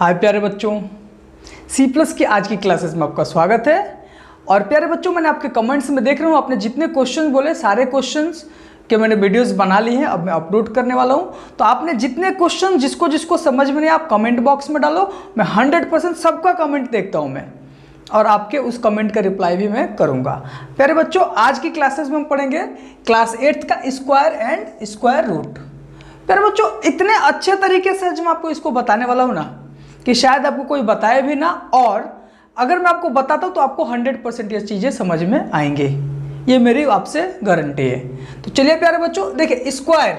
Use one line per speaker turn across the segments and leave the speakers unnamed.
हाय प्यारे बच्चों, C+ की आज की क्लासेस में आपका स्वागत है। और प्यारे बच्चों, मैंने आपके कमेंट्स में देख रहा हूँ आपने जितने क्वेश्चन बोले सारे क्वेश्चंस के मैंने वीडियोस बना ली हैं, अब मैं अपलोड करने वाला हूँ। तो आपने जितने क्वेश्चन जिसको जिसको समझ में नहीं आप कमेंट बॉक्स में डालो, मैं 100% सबका कमेंट देखता हूँ मैं, और आपके उस कमेंट का रिप्लाई भी मैं करूँगा। प्यारे बच्चों, आज की क्लासेस में हम पढ़ेंगे क्लास 8 का स्क्वायर एंड स्क्वायर रूट। प्यारे बच्चों, इतने अच्छे तरीके से आज मैं आपको इसको बताने वाला हूँ ना कि शायद आपको कोई बताए भी ना, और अगर मैं आपको बताता हूँ तो आपको 100% ये चीज़ें समझ में आएंगे, ये मेरी आपसे गारंटी है। तो चलिए प्यारे बच्चों, देखिए स्क्वायर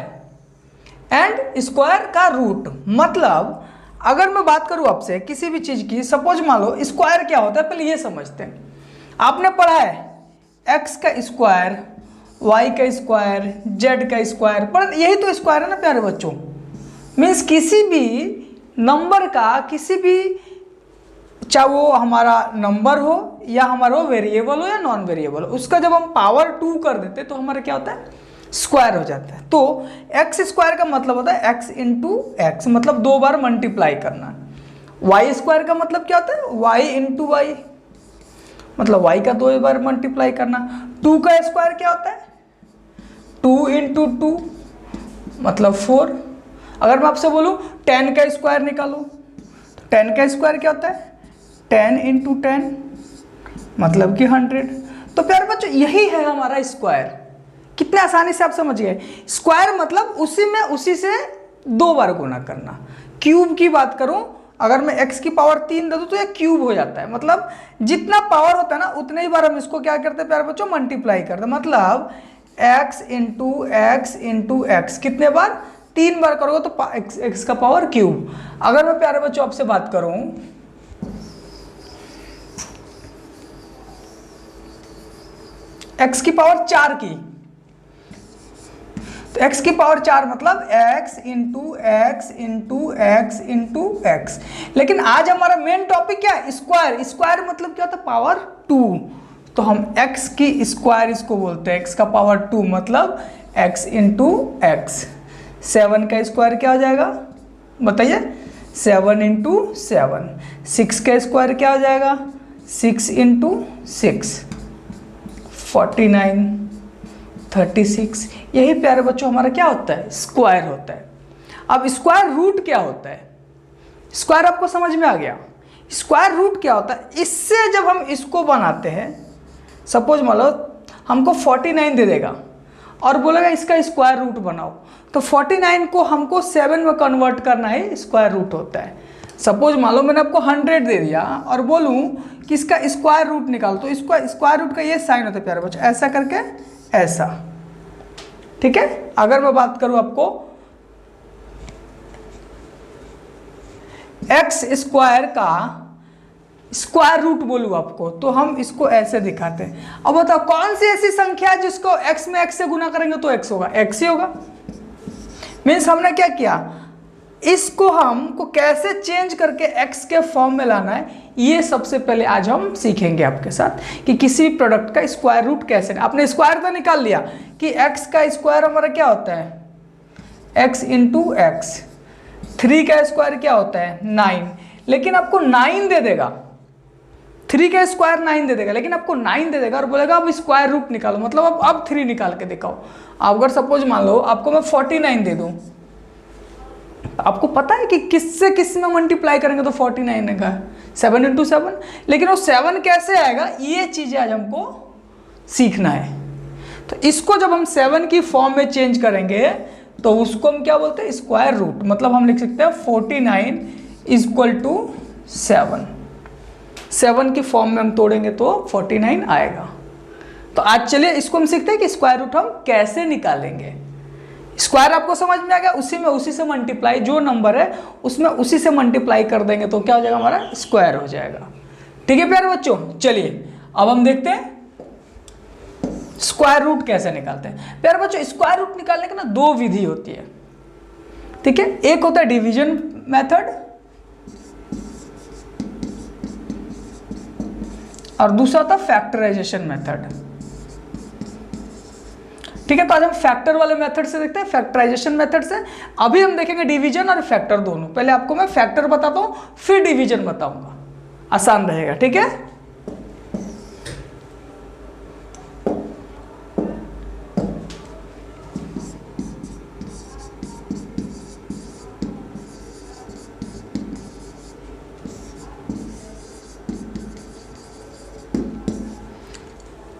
एंड स्क्वायर का रूट, मतलब अगर मैं बात करूँ आपसे किसी भी चीज़ की, सपोज मान लो स्क्वायर क्या होता है, पहले ये समझते हैं। आपने पढ़ा है एक्स का स्क्वायर, वाई का स्क्वायर, जेड का स्क्वायर, पर यही तो स्क्वायर है ना प्यारे बच्चों। मीन्स किसी भी नंबर का, किसी भी, चाहे वो हमारा नंबर हो या हमारा वेरिएबल हो या नॉन वेरिएबल हो, उसका जब हम पावर 2 कर देते तो हमारा क्या होता है, स्क्वायर हो जाता है। तो एक्स स्क्वायर का मतलब होता है एक्स इंटू एक्स, मतलब 2 बार मल्टीप्लाई करना। वाई स्क्वायर का मतलब क्या होता है, वाई इंटू वाई, मतलब वाई का 2 बार मल्टीप्लाई करना। 2 का स्क्वायर क्या होता है, 2 इंटू 2 मतलब 4। अगर मैं आपसे बोलूँ 10 का स्क्वायर निकालो, तो 10 का स्क्वायर क्या होता है, 10 इंटू 10 मतलब कि 100। तो प्यारे बच्चों, यही है हमारा स्क्वायर। कितने आसानी से आप समझ गए। स्क्वायर मतलब उसी से 2 बार गुना करना। क्यूब की बात करूं, अगर मैं x की पावर 3 दे दूं तो ये क्यूब हो जाता है, मतलब जितना पावर होता है ना उतने ही बार हम इसको क्या करते हैं प्यारे बच्चों, मल्टीप्लाई करते हैं। मतलब x इंटू एक्स कितने बार, 3 बार करोगे तो x का पावर क्यूब। अगर मैं प्यारे बच्चों आपसे बात करूं x की पावर 4 की, तो x की पावर 4 मतलब x into x into x into x. लेकिन आज हमारा मेन टॉपिक क्या है, स्क्वायर। स्क्वायर मतलब क्या होता है, पावर 2। तो हम x की स्क्वायर इसको बोलते हैं, x का पावर 2 मतलब x इंटू एक्स। 7 का स्क्वायर क्या हो जाएगा बताइए, 7 इंटू 7। 6 का स्क्वायर क्या हो जाएगा, 6 इंटू 6, 49, 36। यही प्यारे बच्चों हमारा क्या होता है, स्क्वायर होता है। अब स्क्वायर रूट क्या होता है, स्क्वायर आपको समझ में आ गया। स्क्वायर रूट क्या होता है, इससे जब हम इसको बनाते हैं, सपोज मान लो हमको 49 दे देगा और बोलेगा इसका स्क्वायर रूट बनाओ, तो 49 को हमको 7 में कन्वर्ट करना ही स्क्वायर रूट होता है। सपोज मान लो मैंने आपको 100 दे दिया और बोलूँ कि इसका स्क्वायर रूट निकाल, तो इसका स्क्वायर रूट का ये साइन होता है प्यारे बच्चों, ऐसा करके ऐसा, ठीक है। अगर मैं बात करूं आपको एक्स स्क्वायर का स्क्वायर रूट बोलूं आपको, तो हम इसको ऐसे दिखाते हैं। अब बताओ कौन सी ऐसी संख्या है जिसको x में x से गुना करेंगे तो x होगा, x ही होगा। मीन्स हमने क्या किया, इसको हमको कैसे चेंज करके x के फॉर्म में लाना है, ये सबसे पहले आज हम सीखेंगे आपके साथ कि किसी प्रोडक्ट का स्क्वायर रूट कैसे। आपने स्क्वायर तो निकाल लिया कि x का स्क्वायर हमारा क्या होता है, x इंटू एक्स। 3 का स्क्वायर क्या होता है, 9, लेकिन आपको 9 दे देगा। 3 का स्क्वायर 9 दे देगा, लेकिन आपको 9 दे देगा और बोलेगा अब स्क्वायर रूट निकालो, मतलब अब 3 निकाल के दिखाओ। अगर सपोज मान लो आपको मैं 49 दे दूं, आपको पता है कि किससे किस में मल्टीप्लाई करेंगे तो 49 आएगा, 7 इंटू 7। लेकिन वो 7 कैसे आएगा, ये चीज़ें आज हमको सीखना है। तो इसको जब हम 7 की फॉर्म में चेंज करेंगे तो उसको हम क्या बोलते हैं, स्क्वायर रूट। मतलब हम लिख सकते हैं 49 इक्वल टू 7। 7 की फॉर्म में हम तोड़ेंगे तो 49 आएगा। तो आज चलिए इसको हम सीखते हैं कि स्क्वायर रूट हम कैसे निकालेंगे। स्क्वायर आपको समझ में आ गया, उसी से मल्टीप्लाई, जो नंबर है उसमें उसी से मल्टीप्लाई कर देंगे तो क्या हो जाएगा, हमारा स्क्वायर हो जाएगा। ठीक है प्यारे बच्चों, चलिए अब हम देखते हैं स्क्वायर रूट कैसे निकालते हैं। प्यारे बच्चों, स्क्वायर रूट निकालने की ना 2 विधि होती है, ठीक है। एक होता है डिवीजन मेथड और दूसरा होता है फैक्टराइजेशन मेथड, ठीक है, तो आज हम फैक्टर वाले मेथड से देखते हैं, फैक्टराइजेशन मेथड से। अभी हम देखेंगे डिवीजन और फैक्टर दोनों। पहले आपको मैं फैक्टर बताता हूँ, फिर डिवीजन बताऊंगा, आसान रहेगा। ठीक है,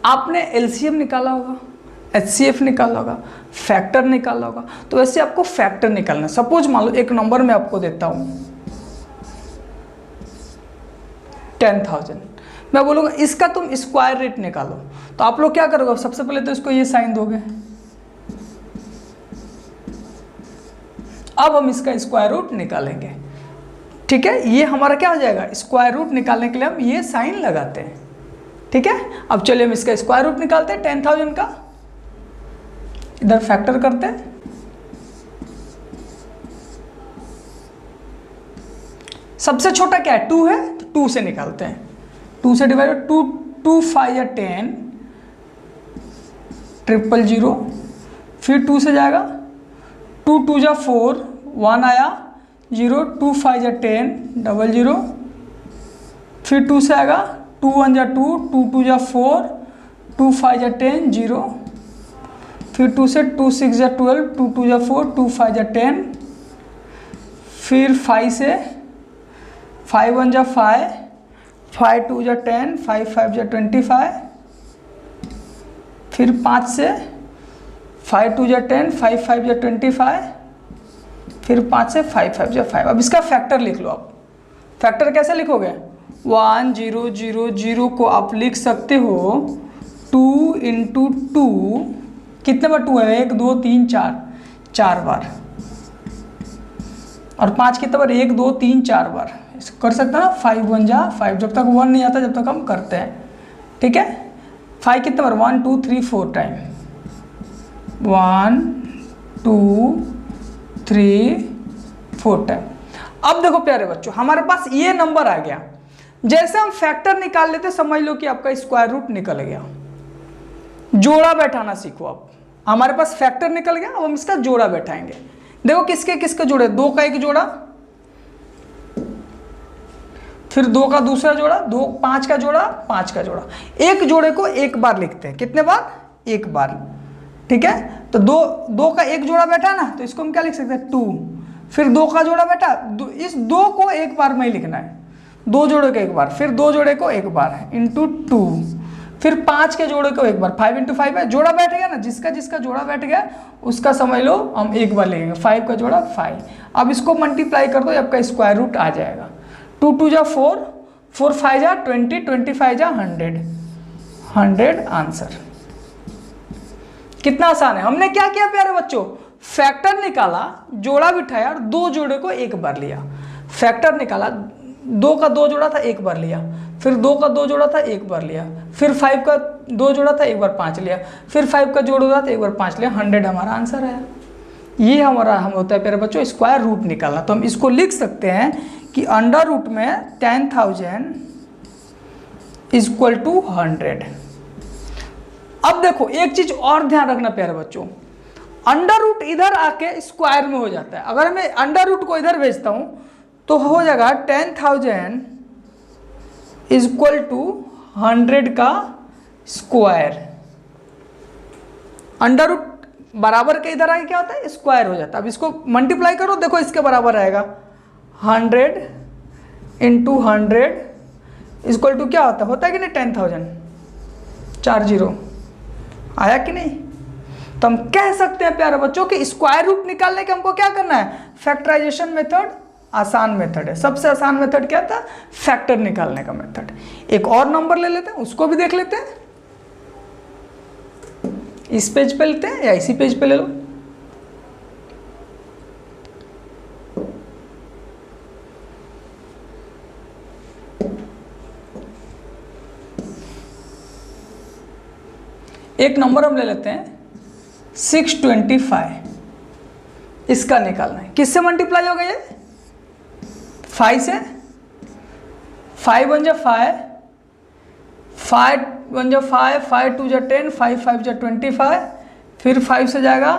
आपने एलसीएम निकाला होगा, एचसीएफ निकाला होगा, फैक्टर निकाला होगा, तो वैसे आपको फैक्टर निकालना है। सपोज मान लो एक नंबर मैं आपको देता हूं 10,000, मैं बोलूँगा इसका तुम स्क्वायर रूट निकालो, तो आप लोग क्या करोगे? सबसे पहले तो इसको ये साइन दोगे, अब हम इसका स्क्वायर रूट निकालेंगे। ठीक है, ये हमारा क्या हो जाएगा? स्क्वायर रूट निकालने के लिए हम ये साइन लगाते हैं। ठीक है, अब चलिए हम इसका स्क्वायर रूट निकालते हैं 10,000 का, इधर फैक्टर करते हैं। सबसे छोटा क्या है? 2 है, तो 2 से निकालते हैं। 2 से डिवाइड 2, 2 5 या 10, 000, फिर 2 से जाएगा 2 2 जा 4, 1 आया 0, 2 5 जा 10, 00, फिर 2 से आएगा 2 1 जा 2, 2 2 जा 4, 2 5 जा 10, 0, फिर 2 से 2 6 जा 12, 2 2 जा 4, 2 5 जा 10, फिर 5 से 5 1 जा 5, 5 2 जा 10, 5 5 जा 25, फिर 5 से 5 2 जा 10, 5 5 जा 25, फिर 5 से 5 5 जा 5। अब इसका फैक्टर लिख लो आप। फैक्टर कैसे लिखोगे? 1 0 0 0 को आप लिख सकते हो 2 इंटू 2, कितने बार 2 है? 1 2 3 4, 4 बार। और 5 कितने बार? 1 2 3 4 बार। इसको कर सकते हैं ना, 5 1 जा 5, जब तक 1 नहीं आता जब तक हम करते हैं। ठीक है, 5 कितने बार? 1 2 3 4 टाइम, 1 2 3 4 टाइम। अब देखो प्यारे बच्चों, हमारे पास ये नंबर आ गया। जैसे हम फैक्टर निकाल लेते, समझ लो कि आपका स्क्वायर रूट निकल गया। जोड़ा बैठाना सीखो आप। हमारे पास फैक्टर निकल गया, अब हम इसका जोड़ा बैठाएंगे। देखो किसके किसके जोड़े? 2 का एक जोड़ा, फिर 2 का दूसरा जोड़ा, 2 5 का जोड़ा, 5 का जोड़ा। एक जोड़े को एक बार लिखते हैं। कितने बार? एक बार। ठीक है, तो 2 का एक जोड़ा बैठा ना, तो इसको हम क्या लिख सकते हैं? 2। फिर 2 का जोड़ा बैठा, इस 2 को एक बार में ही लिखना है, 2 जोड़े को एक बार, फिर 2 जोड़े को एक बार इंटू 2, फिर 5 के जोड़े को एक बार, 5 इंटू 5 है। जोड़ा बैठ गया ना, जिसका जिसका जोड़ा बैठ गया उसका समझ लो हम एक बार लेंगे। 5 का जोड़ा 5। अब इसको मल्टीप्लाई कर दो, आपका स्क्वायर रूट आ जाएगा। 2 2 जा 4, 4 5 जा 20, 25 जा 100 आंसर। कितना आसान है। हमने क्या किया प्यारे बच्चों? फैक्टर निकाला, जोड़ा बिठाया और 2 जोड़े को एक बार लिया। फैक्टर निकाला, 2 का 2 जोड़ा था एक बार लिया, फिर 2 का 2 जोड़ा था एक बार लिया, फिर 5 का 2 जोड़ा था एक बार 5 लिया, फिर 5 का जोड़ा था एक बार 5 लिया। 100 हमारा आंसर है। ये हमारा हम होता है प्यारे बच्चों स्क्वायर रूट निकालना। तो हम इसको लिख सकते हैं कि अंडर रूट में 10,000 इक्वल टू 100। अब देखो एक चीज और ध्यान रखना प्यारे बच्चों, अंडर रूट इधर आके स्क्वायर में हो जाता है। अगर मैं अंडर रूट को इधर भेजता हूं तो हो जाएगा 10,000 इक्वल टू 100 का स्क्वायर। अंडर रूट बराबर के इधर आके क्या होता है? स्क्वायर हो जाता है। अब इसको मल्टीप्लाई करो, देखो इसके बराबर आएगा 100 इंटू 100 इक्वल टू क्या होता है कि नहीं? 10,000, 4 0 आया कि नहीं? तो हम कह सकते हैं प्यारे बच्चों कि स्क्वायर रूट निकालने के हमको क्या करना है? फैक्टराइजेशन मेथड आसान मेथड है। सबसे आसान मेथड क्या था? फैक्टर निकालने का मेथड। एक और नंबर ले लेते हैं, उसको भी देख लेते हैं। इस पेज पे लेते हैं या इसी पेज पे ले लो। एक नंबर हम ले लेते हैं 625, इसका निकालना है। किससे मल्टीप्लाई होगा ये? 5 से। 5 1 जा 5, 5 1 जा 5, 5 2 जा 10, 5 5 जा 25, फिर 5 से जाएगा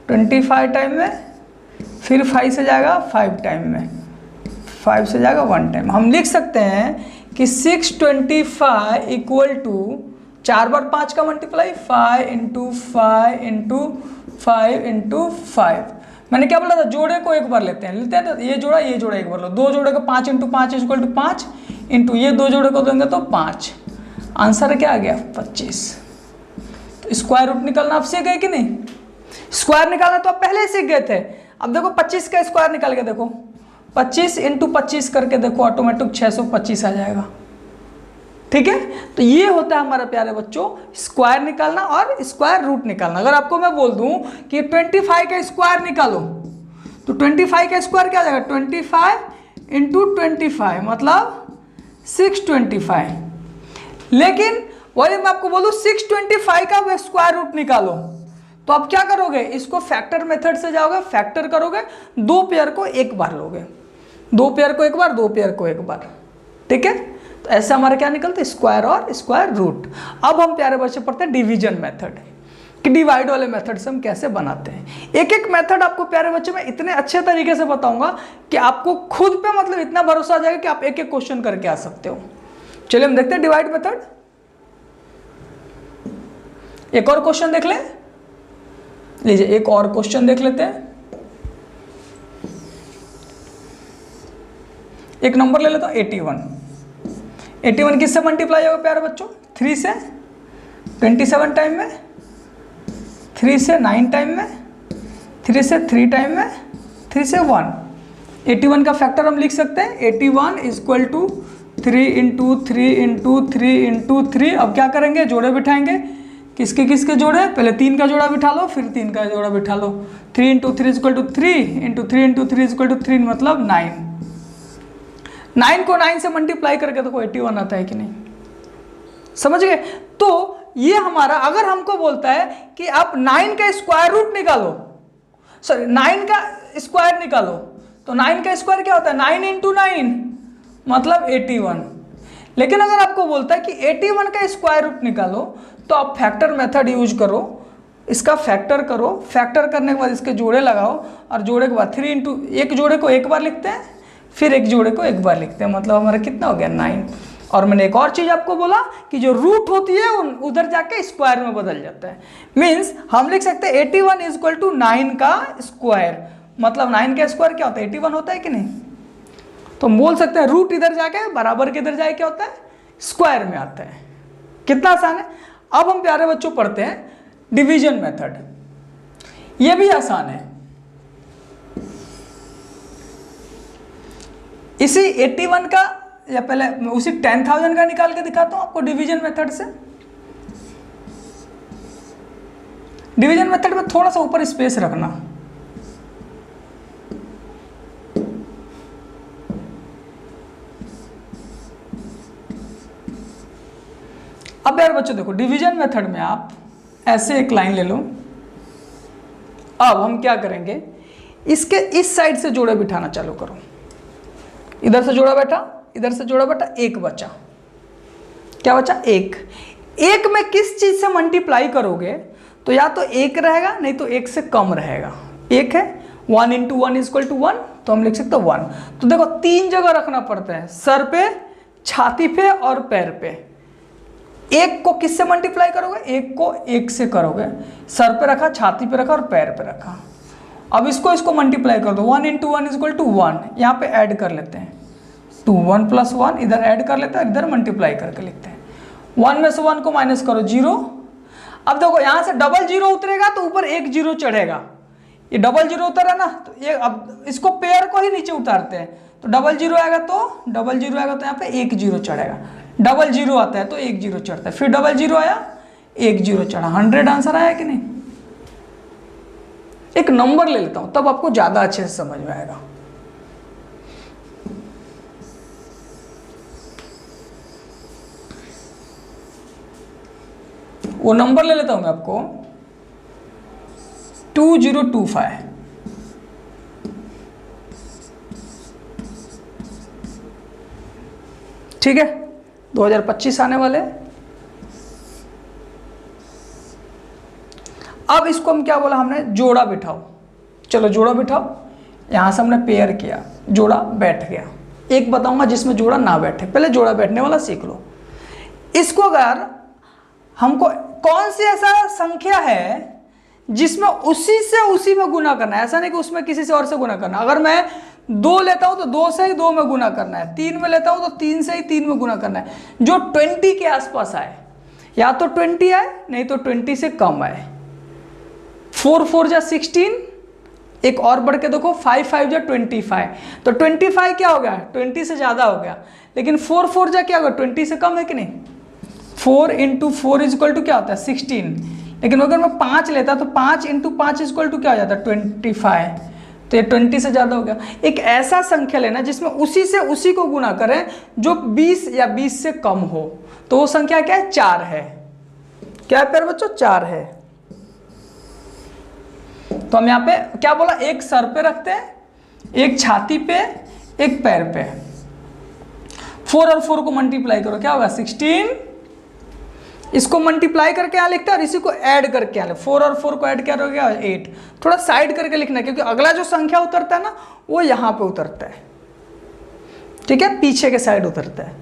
25 टाइम में, फिर 5 से जाएगा 5 टाइम में, 5 से जाएगा 1 टाइम। हम लिख सकते हैं कि 625 इक्वल टू 4 बार 5 का मल्टीप्लाई 5 इंटू 5 इंटू 5 इंटू 5। मैंने क्या बोला था, जोड़े को एक बार लेते हैं तो ये जोड़ा एक बार लो, 2 जोड़े को 5 इंटू 5 इक्वल टू 5 इंटू ये 2 जोड़े को देंगे तो 5। आंसर क्या आ गया 25। तो स्क्वायर रूट निकालना आप सीख गए कि नहीं? स्क्वायर निकालना तो आप पहले ही सीख गए थे। अब देखो 25 का स्क्वायर निकाल के देखो, 25 इंटू 25 करके देखो, ऑटोमेटिक 625 आ जाएगा। ठीक है, तो ये होता है हमारे प्यारे बच्चों स्क्वायर निकालना और स्क्वायर रूट निकालना। अगर आपको मैं बोल दूं कि 25 का स्क्वायर निकालो तो 25 का स्क्वायर क्या आ जाएगा, 25 इंटू 25 मतलब 625। लेकिन वही मैं आपको बोलूं 625 का स्क्वायर रूट निकालो तो आप क्या करोगे, इसको फैक्टर मेथड से जाओगे, फैक्टर करोगे, 2 पेयर को एक बार लोगे, 2 पेयर को एक बार, 2 पेयर को एक बार। ठीक है, तो ऐसे हमारा क्या निकलता है स्क्वायर और स्क्वायर रूट। अब हम प्यारे बच्चे पढ़ते हैं डिवीजन मेथड, कि डिवाइड वाले मेथड से हम कैसे बनाते हैं। एक एक मेथड आपको प्यारे बच्चे मैं इतने अच्छे तरीके से बताऊंगा कि आपको खुद पे मतलब इतना भरोसा आ जाएगा कि आप एक एक क्वेश्चन करके आ सकते हो। चलिए हम देखते हैं डिवाइड मेथड। एक और क्वेश्चन देख लें, लीजिए एक और क्वेश्चन देख लेते हैं। एक नंबर ले लेता हूं 81। 81 किससे मल्टीप्लाई होगा प्यारे बच्चों, 3 से 27 टाइम में, 3 से 9 टाइम में, 3 से 3 टाइम में, 3 से 1। 81 का फैक्टर हम लिख सकते हैं 81 equal to 3 into 3 into 3 into 3। अब क्या करेंगे, जोड़े बिठाएंगे, किसके किसके जोड़े, पहले 3 का जोड़ा बिठा लो, फिर 3 का जोड़ा बिठा लो। 3 into 3 equal to 3 into 3 into 3 equal to 3 मतलब 9। 9 को 9 से मल्टीप्लाई करके देखो 81 आता है कि नहीं, समझ गए? तो ये हमारा, अगर हमको बोलता है कि आप 9 का स्क्वायर रूट निकालो, सॉरी 9 का स्क्वायर निकालो, तो 9 का स्क्वायर क्या होता है, 9 इंटू 9 मतलब 81। लेकिन अगर आपको बोलता है कि 81 का स्क्वायर रूट निकालो तो आप फैक्टर मेथड यूज करो, इसका फैक्टर करो, फैक्टर करने के बाद इसके जोड़े लगाओ और जोड़े के बाद 3 इंटू, एक जोड़े को एक बार लिखते हैं, फिर एक जोड़े को एक बार लिखते हैं, मतलब हमारा कितना हो गया 9। और मैंने एक और चीज़ आपको बोला कि जो रूट होती है उधर जाके स्क्वायर में बदल जाता है। मीन्स हम लिख सकते हैं 81 इक्वल टू 9 का स्क्वायर, मतलब 9 का स्क्वायर क्या होता है 81 होता है कि नहीं। तो हम बोल सकते हैं रूट इधर जाके बराबर के इधर जाके क्या होता है स्क्वायर में आता है। कितना आसान है। अब हम प्यारे बच्चों पढ़ते हैं डिवीजन मेथड, ये भी आसान है। इसी 81 का या पहले उसी 10,000 का निकाल के दिखाता हूं आपको डिवीजन मेथड से। डिवीजन मेथड में थोड़ा सा ऊपर स्पेस रखना, अब यार बच्चों देखो डिवीजन मेथड में आप ऐसे एक लाइन ले लो। अब हम क्या करेंगे, इसके इस साइड से जोड़े बिठाना चालू करो, इधर से जोड़ा बैठा, इधर से जोड़ा बैठा, एक बचा, क्या बचा एक। एक में किस चीज से मल्टीप्लाई करोगे तो या तो एक रहेगा नहीं तो एक से कम रहेगा। एक है 1 इंटू 1 इक्वल टू 1, तो हम लिख सकते हैं 1। तो देखो 3 जगह रखना पड़ता है, सर पे, छाती पे और पैर पे। एक को किससे मल्टीप्लाई करोगे, एक को एक से करोगे, सर पे रखा, छाती पे रखा और पैर पे रखा। अब इसको मल्टीप्लाई कर दो, 1 इंटू 1 इक्वल टू 1, यहाँ पे ऐड कर लेते हैं 2, 1 प्लस 1 इधर ऐड कर लेते हैं, इधर मल्टीप्लाई करके लिखते हैं। 1 में से 1 को माइनस करो 0। अब देखो यहाँ से डबल 0 उतरेगा तो ऊपर एक 0 चढ़ेगा, ये डबल 0 उतरा ना, तो ये अब इसको पेयर को ही नीचे उतारते हैं, तो डबल 0 आएगा तो यहाँ पे एक 0 चढ़ेगा। डबल 0 आता है तो एक 0 चढ़ता है, फिर डबल 0 आया, एक 0 चढ़ा, 100 आंसर आया कि नहीं। एक नंबर ले लेता हूं तब आपको ज्यादा अच्छे से समझ में आएगा। वो नंबर ले लेता हूं मैं आपको 2025। ठीक है, 2025 आने वाले। अब इसको हम क्या बोला हमने, जोड़ा बिठाओ। चलो जोड़ा बिठाओ, यहाँ से हमने पेयर किया, जोड़ा बैठ गया। एक बताऊंगा जिसमें जोड़ा ना बैठे, पहले जोड़ा बैठने वाला सीख लो। इसको अगर हमको कौन सी ऐसा संख्या है जिसमें उसी से उसी में गुना करना है, ऐसा नहीं कि उसमें किसी से और से गुना करना। अगर मैं 2 लेता हूं तो 2 से ही 2 में गुना करना है, 3 में लेता हूं तो 3 से ही 3 में गुना करना है, जो 20 के आसपास आए, या तो 20 आए नहीं तो 20 से कम आए। 4 4 जा 16, एक और बढ़ के देखो 5 5 जा 25, तो 25 क्या हो गया, 20 से ज़्यादा हो गया। लेकिन 4 4 जा क्या होगा, 20 से कम है कि नहीं। 4 इंटू 4 इज इक्वल टू क्या होता है, 16। लेकिन अगर मैं 5 लेता तो 5 इंटू 5 इज इक्वल टू क्या हो जाता है, 25। तो ये 20 से ज़्यादा हो गया। एक ऐसा संख्या लेना जिसमें उसी से उसी को गुना करें जो 20 या 20 से कम हो, तो वो संख्या क्या है, 4 है। क्या है प्यारे बच्चों, 4 है। तो हम यहाँ पे क्या बोला, एक सर पे रखते हैं, एक छाती पे, एक पैर पे। 4 और 4 को मल्टीप्लाई करो, क्या होगा 16। इसको मल्टीप्लाई करके यहाँ लिखते हैं और इसी को ऐड करके यहाँ 4 और 4 को ऐड क्या हो गया 8। थोड़ा साइड करके लिखना है क्योंकि अगला जो संख्या उतरता है ना वो यहाँ पे उतरता है, ठीक है, पीछे के साइड उतरता है।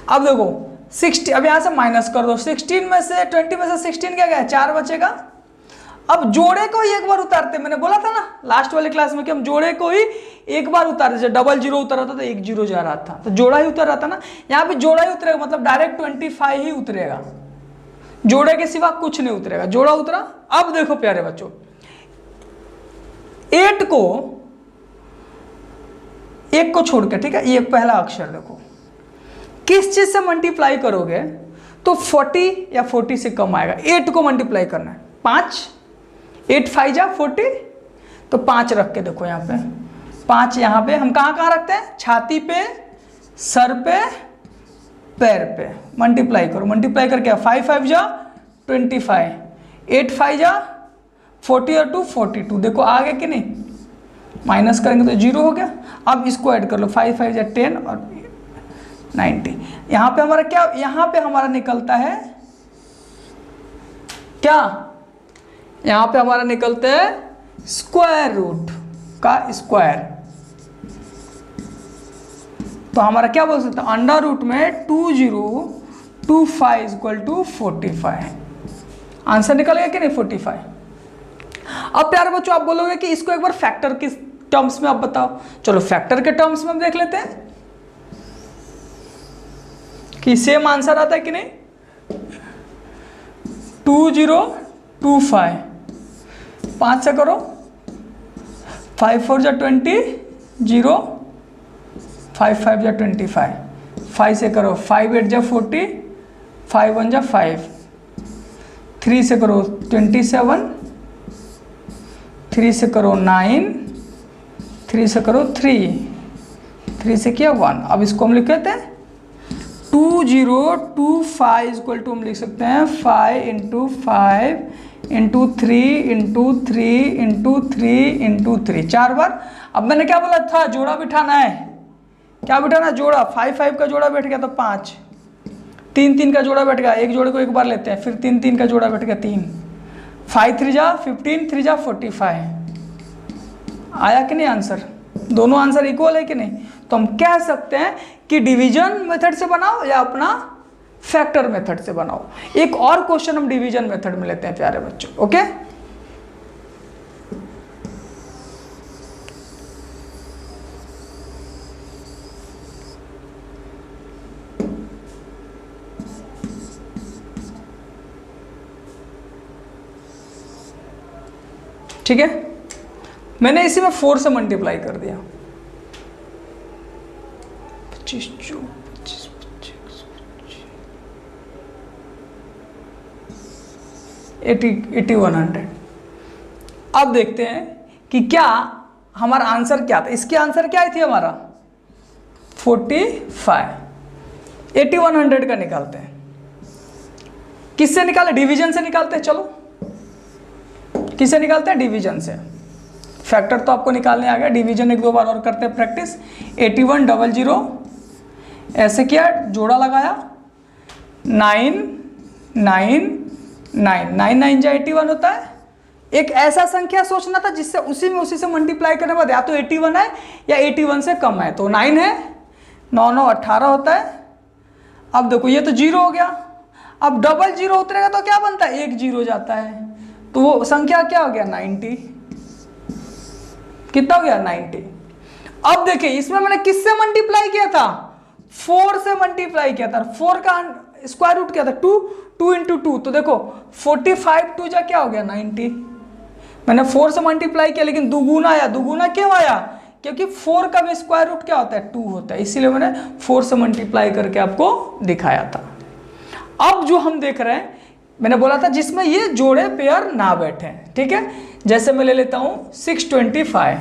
अब देखो 60, अब यहाँ से माइनस कर दो, 16 में से 20 में से 16 क्या गया, 4 बचेगा। अब जोड़े को ही एक बार उतारते, मैंने बोला था ना लास्ट वाले क्लास में कि हम जोड़े को ही एक बार उतारते, जैसे डबल जीरो उतर रहा था तो 1 0 जा रहा था, तो जोड़ा ही उतर रहा था ना, यहाँ पे जोड़ा ही उतरेगा, मतलब डायरेक्ट 25 ही उतरेगा, जोड़े के सिवा कुछ नहीं उतरेगा, जोड़ा उतरा। अब देखो प्यारे बच्चों, 8 को 1 को छोड़ के, ठीक है, ये पहला अक्षर देखो, किस चीज से मल्टीप्लाई करोगे तो 40 या 40 से कम आएगा। 8 को मल्टीप्लाई करना है 5, 8 5 जा 40, तो 5 रख के देखो यहाँ पे 5, यहाँ पे हम कहाँ रखते हैं, छाती पे, सर पे, पैर पे। मल्टीप्लाई करो, मल्टीप्लाई करके 5 5 जा 25, 8 5 जा 40 और 2 42। देखो आ गया कि नहीं, माइनस करेंगे तो 0 हो गया। अब इसको ऐड कर लो, 5 5 जा 10 और 90। यहाँ पे हमारा क्या, यहाँ पे हमारा निकलता है क्या, यहाँ पे हमारा निकलता है स्क्वायर रूट का स्क्वायर। तो हमारा क्या बोल सकते हैं, अंडर रूट में 2025 इक्वल टू 45। आंसर निकल गया कि नहीं, 45। अब प्यारे बच्चों आप बोलोगे कि इसको एक बार फैक्टर के टर्म्स में आप बताओ। चलो फैक्टर के टर्म्स में हम देख लेते हैं कि सेम आंसर आता है कि नहीं। 2025, 5 से करो, 5 4 जा 20, 0, 5 5 जा 25, 5 से करो, 5 8 जा 40, 5 1 जा 5, 3 से करो 27, 3 से करो 9, 3 से करो 3, 3 से किया 1। अब इसको हम लिख लेते हैं 2025 इक्वल टू हम लिख सकते हैं 5 into 5 into 3 into 3 into 3 into 3, 4 बार। अब मैंने क्या बोला था, जोड़ा बिठाना है, क्या बिठाना, जोड़ा। 5 5 का जोड़ा बैठ गया तो 5, 3 3 का जोड़ा बैठ गया, एक जोड़े को एक बार लेते हैं, फिर 3 3 का जोड़ा बैठ गया 3, 5 3 जा 15, 3 जा 45। आया कि नहीं आंसर, दोनों आंसर इक्वल है कि नहीं। तो हम कह सकते हैं कि डिवीजन मेथड से बनाओ या अपना फैक्टर मेथड से बनाओ। एक और क्वेश्चन हम डिवीजन मेथड में लेते हैं प्यारे बच्चों, ओके। ठीक है, मैंने इसी में 4 से मल्टीप्लाई कर दिया, 25 25 8100। अब देखते हैं कि क्या हमारा आंसर क्या था। इसके आंसर क्या थी हमारा 45, 8100 का निकालते हैं। किससे निकाले, डिवीजन से निकालते हैं। चलो किससे निकालते हैं, डिवीजन से। फैक्टर तो आपको निकालने आ गया, डिवीजन एक दो बार और करते हैं प्रैक्टिस। 8100 ऐसे किया, जोड़ा लगाया, 9 9 9 9 9 जा 81 होता है, एक ऐसा संख्या सोचना था जिससे उसी से मल्टीप्लाई करने के बाद या तो 81 है या 81 से कम है। तो 9 है, 9 9 18 होता है। अब देखो ये तो 0 हो गया, अब डबल 0 उतरेगा तो क्या बनता है, 1 0 जाता है, तो वो संख्या क्या हो गया 90। कितना हो गया 90। अब देखिए इसमें मैंने किससे मल्टीप्लाई किया था, 4 से मल्टीप्लाई किया था। 4 का स्क्वायर रूट क्या था 2, 2 इंटू 2, तो देखो 45 2 जा क्या हो गया 90। मैंने 4 से मल्टीप्लाई किया लेकिन दुगुना आया। दुगुना क्यों आया, क्योंकि 4 का भी स्क्वायर रूट क्या होता है 2 होता है, इसीलिए मैंने 4 से मल्टीप्लाई करके आपको दिखाया था। अब जो हम देख रहे हैं, मैंने बोला था जिसमें ये जोड़े पेयर ना बैठे, ठीक है। जैसे मैं ले लेता हूं 625,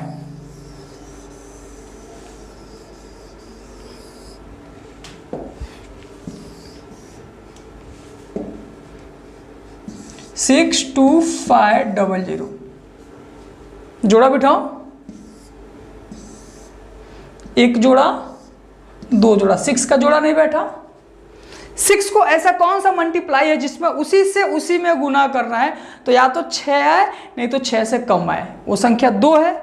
62500 जोड़ा बिठाओ, एक जोड़ा, दो जोड़ा, 6 का जोड़ा नहीं बैठा। 6 को ऐसा कौन सा मल्टीप्लाई है जिसमें उसी में गुना करना है, तो या तो 6 है नहीं तो 6 से कम है, वो संख्या 2 है।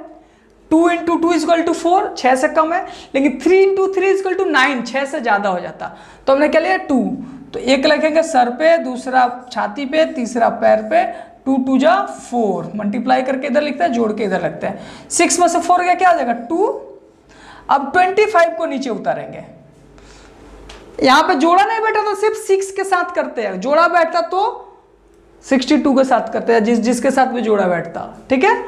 2 इंटू 2 इजकल टू 4, 6 से कम है, लेकिन 3 इंटू 3 इजकल टू 9, 6 से ज़्यादा हो जाता। तो हमने क्या लिया 2, तो एक लिखेंगे सर पे, दूसरा छाती पे, तीसरा पैर पे, 2 2 जा 4, मल्टीप्लाई करके इधर लिखते हैं, जोड़ के इधर लगते हैं। 6 में से 4 गया क्या आ जाएगा 2। अब 25 को नीचे उतारेंगे, यहां पे जोड़ा नहीं बैठा तो सिर्फ 6 के साथ करते हैं, जोड़ा बैठता तो 62 के साथ करते हैं, जिसके साथ भी जोड़ा बैठता, ठीक है।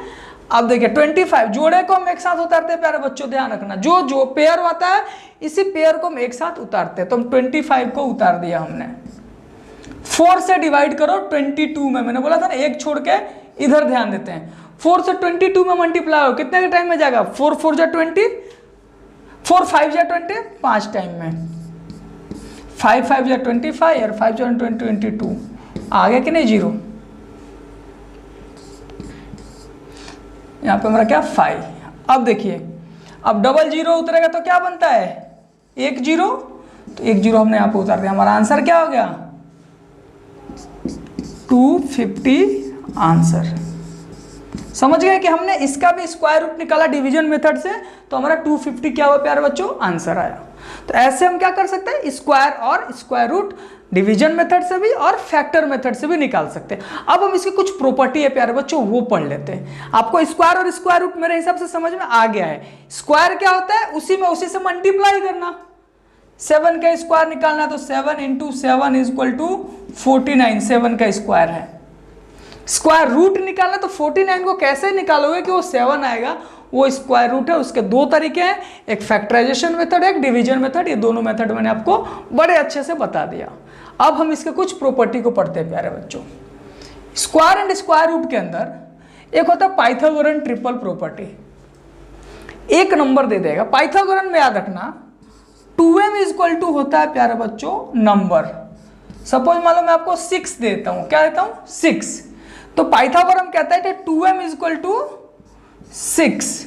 अब देखिए 25 जोड़े को हम एक साथ उतारते हैं प्यारे बच्चों, ध्यान रखना, जो पेयर होता है इसी पेयर को हम एक साथ उतारते हैं। तो हम 25 को उतार दिया हमने, 4 से डिवाइड करो 22 में, मैंने बोला था ना एक छोड़ के इधर ध्यान देते हैं। 4 से 22 में मल्टीप्लाई हो कितने के टाइम में जाएगा, 4 4 जा 20, 4 5 जा 20, 5 टाइम में, 5 5 जा 25 और 5 जा 22 आ गया कि नहीं 0। यहाँ पे हमारा क्या 5। अब देखिए अब डबल 0 उतरेगा तो क्या बनता है 1 0, तो 1 0 हमने यहाँ पे उतार दिया। हमारा आंसर क्या हो गया 250 आंसर। समझ गए कि हमने इसका भी स्क्वायर रूट निकाला डिवीजन मेथड से, तो हमारा 250 क्या हुआ प्यारे बच्चों आंसर आया। तो ऐसे हम क्या कर सकते हैं, स्क्वायर और स्क्वायर रूट डिवीजन मेथड से भी और फैक्टर मेथड से भी निकाल सकते हैं। अब हम इसकी कुछ प्रॉपर्टी है प्यारे बच्चों वो पढ़ लेते हैं। आपको स्क्वायर और स्क्वायर रूट मेरे हिसाब से समझ में आ गया है। स्क्वायर क्या होता है, उसी से मल्टीप्लाई करना। 7 का स्क्वायर निकालना तो 7 इंटू 7 इजक्वल टू 49, 7 का स्क्वायर है। स्क्वायर रूट निकालना तो 49 को कैसे निकालोगे कि वो 7 आएगा, वो स्क्वायर रूट है। उसके दो तरीके हैं, एक फैक्टराइजेशन मेथड है, एक डिवीजन मेथड। ये दोनों मेथड मैंने आपको बड़े अच्छे से बता दिया। अब हम इसके कुछ प्रॉपर्टी को पढ़ते हैं प्यारे बच्चों। स्क्वायर एंड स्क्वायर रूट के अंदर एक होता है पाइथागोरन ट्रिपल प्रॉपर्टी। एक नंबर दे देगा, पाइथागोरन में याद रखना 2m इक्वल टू होता है प्यारे बच्चों नंबर। सपोज मान लो मैं आपको 6 देता हूं, क्या देता हूं 6, तो पाइथागोरन कहता है कि 2m इक्वल टू 6।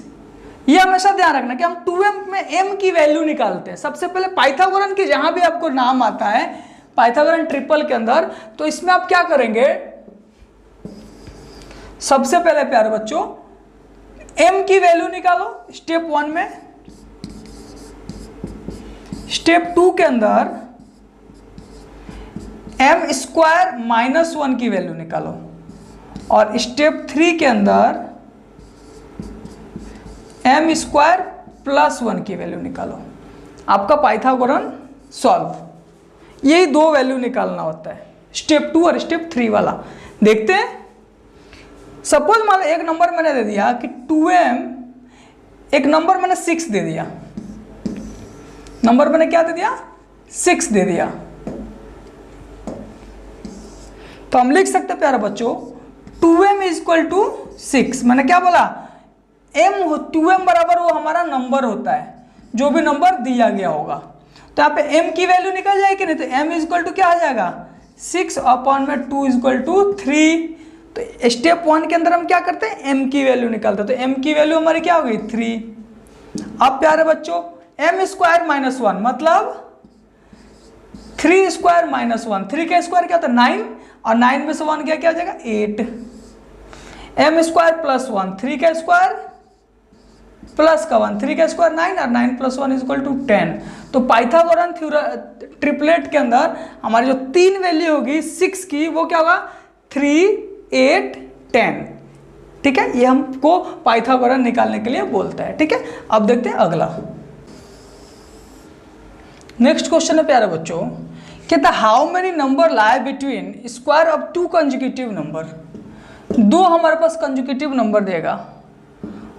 ये हमेशा ध्यान रखना कि हम 2m में m की वैल्यू निकालते हैं। सबसे पहले पाइथागोरन की जहां भी आपको नाम आता है पाइथागोरन ट्रिपल के अंदर, तो इसमें आप क्या करेंगे, सबसे पहले प्यारे बच्चों m की वैल्यू निकालो स्टेप 1 में। स्टेप 2 के अंदर m स्क्वायर माइनस 1 की वैल्यू निकालो, और स्टेप 3 के अंदर m स्क्वायर प्लस 1 की वैल्यू निकालो। आपका पाइथागोरन सॉल्व। यही दो वैल्यू निकालना होता है, स्टेप 2 और स्टेप 3 वाला। देखते हैं, सपोज मान लो एक नंबर मैंने दे दिया कि 2m, एक नंबर मैंने 6 दे दिया, नंबर मैंने क्या दे दिया 6 दे दिया। तो हम लिख सकते हैं प्यारे बच्चों 2m इक्वल टू 6। मैंने क्या बोला, m 2m बराबर वो हमारा नंबर होता है, जो भी नंबर दिया गया होगा। तो यहाँ पे m की वैल्यू निकल जाएगी नहीं, तो m इक्वल टू क्या आ जाएगा 6 अपॉन में 2 इक्वल टू 3। तो स्टेप 1 के अंदर हम क्या करते हैं m की वैल्यू निकालते हैं, तो m की वैल्यू हमारी क्या हो गई 3। अब प्यारे बच्चों m स्क्वायर माइनस 1 मतलब 3 स्क्वायर माइनस 1, 3 का स्क्वायर क्या होता है 9, और 9 में से 1 क्या हो जाएगा 8। m स्क्वायर प्लस 1 3 का स्क्वायर प्लस का 1 3 का स्क्वायर 9 और 9 प्लस 1 इक्वल टू 10। तो पाइथागोरन ट्रिपलेट के अंदर हमारी जो तीन वैल्यू होगी 6 की वो क्या होगा 3 8 10। ठीक है, ये हमको पाइथागोरन निकालने के लिए बोलता है। ठीक है, अब देखते हैं अगला नेक्स्ट क्वेश्चन है प्यारे बच्चों, कहता how many number lie between square of two consecutive number. दो हमारे पास कंजुगेटिव नंबर देगा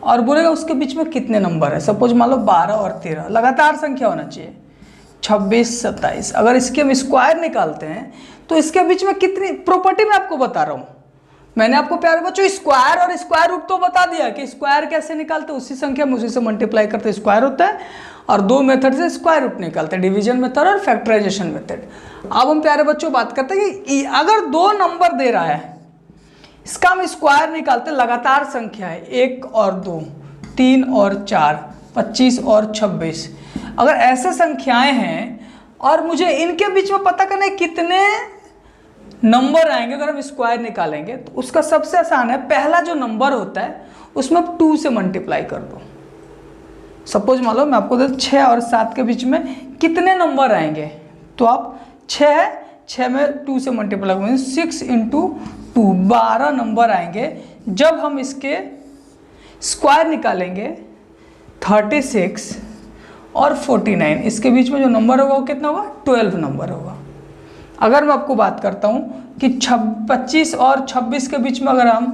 और बोलेगा उसके बीच में कितने नंबर है। सपोज मान लो 12 और 13 लगातार संख्या होना चाहिए, 26 27। अगर इसके हम स्क्वायर निकालते हैं तो इसके बीच में कितनी प्रॉपर्टी मैं आपको बता रहा हूँ। मैंने आपको प्यारे बच्चों स्क्वायर और स्क्वायर रूट तो बता दिया कि स्क्वायर कैसे निकालते हैं, उसी संख्या में उसी से मल्टीप्लाई करते स्क्वायर होता है, और दो मेथड से स्क्वायर रूट निकालते हैं, डिवीजन मेथड और फैक्टराइजेशन मेथड। अब हम प्यारे बच्चों बात करते हैं कि अगर दो नंबर दे रहा है, इसका हम स्क्वायर निकालते हैं, लगातार संख्या है 1 और 2 3 और 4 25 और 26। अगर ऐसे संख्याएं हैं और मुझे इनके बीच में पता करना है कितने नंबर आएंगे अगर हम स्क्वायर निकालेंगे, तो उसका सबसे आसान है, पहला जो नंबर होता है उसमें 2 से मल्टीप्लाई कर दो। सपोज मान लो मैं आपको 6 और 7 के बीच में कितने नंबर आएंगे, तो आप 6 में 2 से मल्टीप्लाई करेंगे, 6 इंटू 2 12 नंबर आएंगे। जब हम इसके स्क्वायर निकालेंगे 36 और 49, इसके बीच में जो नंबर होगा वो कितना होगा 12 नंबर होगा। अगर मैं आपको बात करता हूँ कि 25 और 26 के बीच में अगर हम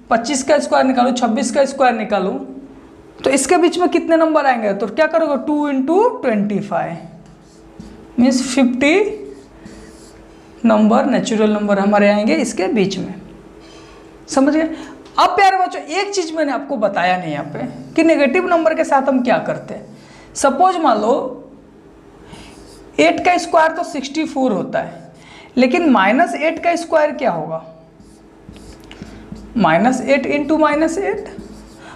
25 का स्क्वायर निकालूँ 26 का स्क्वायर निकालूँ तो इसके बीच में कितने नंबर आएंगे, तो क्या करोगे 2 into 25 means 50 number natural number हमारे आएंगे इसके बीच में। समझ गए। अब प्यारे बच्चों एक चीज़ मैंने आपको बताया नहीं यहाँ पे कि नेगेटिव नंबर के साथ हम क्या करते हैं। सपोज मान लो 8 का स्क्वायर तो 64 होता है, लेकिन -8 का स्क्वायर क्या होगा, -8 इंटू -8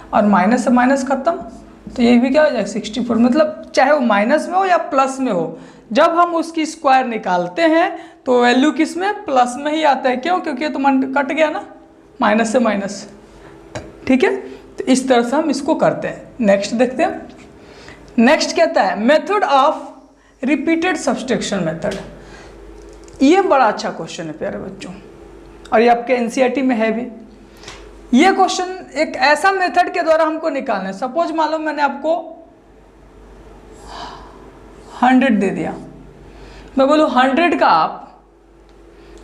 और माइनस से माइनस खत्म, तो ये भी क्या हो जाएगा 64। मतलब चाहे वो माइनस में हो या प्लस में हो, जब हम उसकी स्क्वायर निकालते हैं तो वैल्यू किस में प्लस में ही आता है। क्यों, क्योंकि ये तो कट गया ना माइनस से माइनस। ठीक है, तो इस तरह से हम इसको करते हैं। नेक्स्ट देखते हैं। नेक्स्ट कहता है method of repeated subtraction method. ये बड़ा अच्छा क्वेश्चन है प्यारे बच्चों, और ये आपके एनसीईआरटी में है भी। ये क्वेश्चन एक ऐसा मेथड के द्वारा हमको निकालना है। सपोज मान लो मैंने आपको 100 दे दिया, मैं बोलूँ 100 का आप